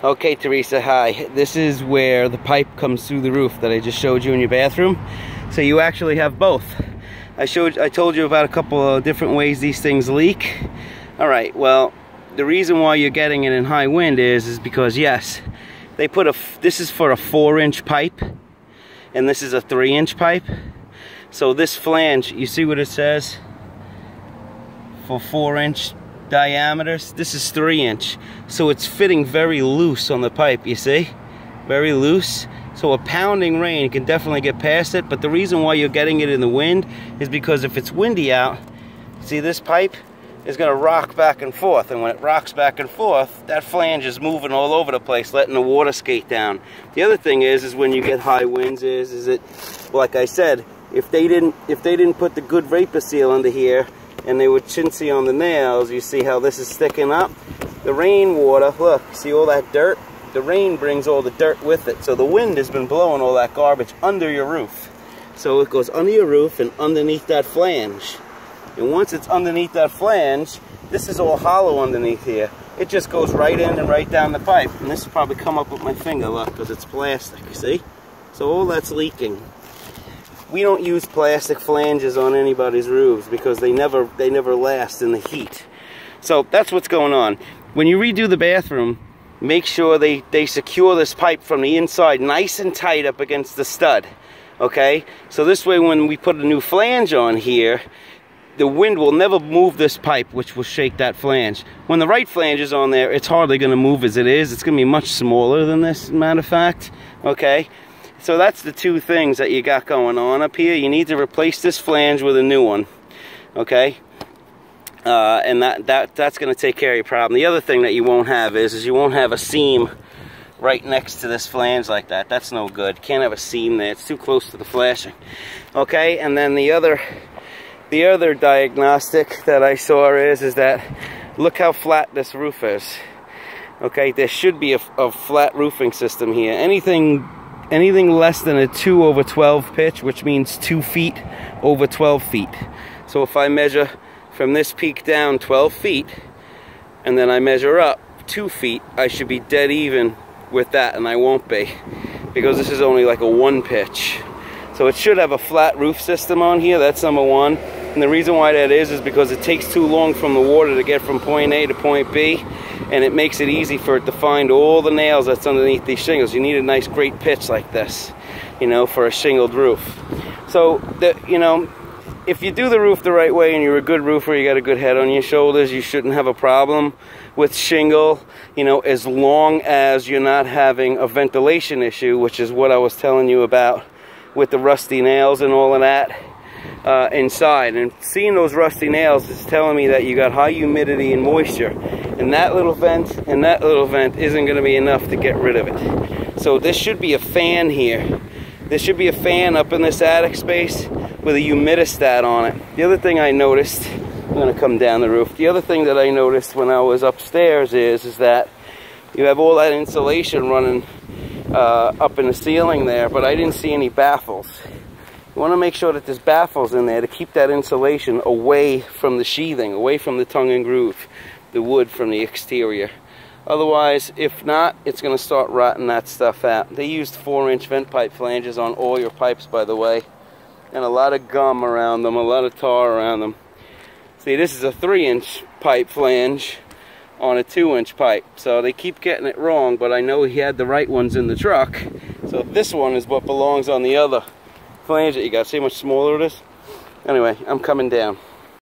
Okay, Teresa, hi. This is where the pipe comes through the roof that I just showed you in your bathroom. So you actually have both. I told you about a couple of different ways these things leak. All right, well, the reason why you're getting it in high wind is because, yes, they put this is for a 4-inch pipe, and this is a 3-inch pipe. So this flange, you see what it says? For 4-inch diameters, this is 3-inch, so it's fitting very loose on the pipe, you see, very loose. So a pounding rain can definitely get past it, but the reason why you're getting it in the wind is because if it's windy out, see, this pipe is going to rock back and forth, and when it rocks back and forth, that flange is moving all over the place, letting the water skate down. The other thing is when you get high winds is it, like I said, if they didn't put the good vapor seal under here and they were chintzy on the nails, you see how this is sticking up? The rainwater, look, see all that dirt? The rain brings all the dirt with it. So the wind has been blowing all that garbage under your roof. So it goes under your roof and underneath that flange. And once it's underneath that flange, this is all hollow underneath here. It just goes right in and right down the pipe. And this will probably come up with my finger, look, because it's plastic, you see? So all that's leaking. We don't use plastic flanges on anybody's roofs because they never last in the heat. So that's what's going on. When you redo the bathroom, make sure they secure this pipe from the inside nice and tight up against the stud. Okay? So this way when we put a new flange on here, the wind will never move this pipe, which will shake that flange. When the right flange is on there, it's hardly going to move as it is. It's going to be much smaller than this, matter of fact. Okay? So that's the two things that you got going on up here. You need to replace this flange with a new one. Okay? And that's going to take care of your problem. The other thing that you won't have is you won't have a seam right next to this flange like that. That's no good. Can't have a seam there. It's too close to the flashing. Okay? And then the other diagnostic that I saw is that look how flat this roof is. Okay? There should be a flat roofing system here. Anything less than a 2/12 pitch, which means 2 feet over 12 feet. So if I measure from this peak down 12 feet, and then I measure up 2 feet, I should be dead even with that, and I won't be, because this is only like a 1 pitch. So it should have a flat roof system on here, that's number one. And the reason why that is because it takes too long from the water to get from point A to point B, and it makes it easy for it to find all the nails that's underneath these shingles. You need a nice great pitch like this, you know, for a shingled roof. So, you know, if you do the roof the right way and you're a good roofer, you got a good head on your shoulders, you shouldn't have a problem with shingle, you know, as long as you're not having a ventilation issue, which is what I was telling you about with the rusty nails and all of that inside. And seeing those rusty nails is telling me that you got high humidity and moisture, and that little vent and that little vent isn't going to be enough to get rid of it. So this should be a fan here. There should be a fan up in this attic space with a humidistat on it. The other thing I noticed, I'm going to come down the roof. The other thing that I noticed when I was upstairs is that you have all that insulation running up in the ceiling there, but I didn't see any baffles. You want to make sure that there's baffles in there to keep that insulation away from the sheathing, away from the tongue and groove, the wood from the exterior. Otherwise, if not, it's going to start rotting that stuff out. They used 4-inch vent pipe flanges on all your pipes, by the way, and a lot of gum around them, a lot of tar around them. See, this is a 3-inch pipe flange on a 2-inch pipe, so they keep getting it wrong, but I know he had the right ones in the truck. So this one is what belongs on the other flange that you got. See how much smaller it is? Anyway, I'm coming down.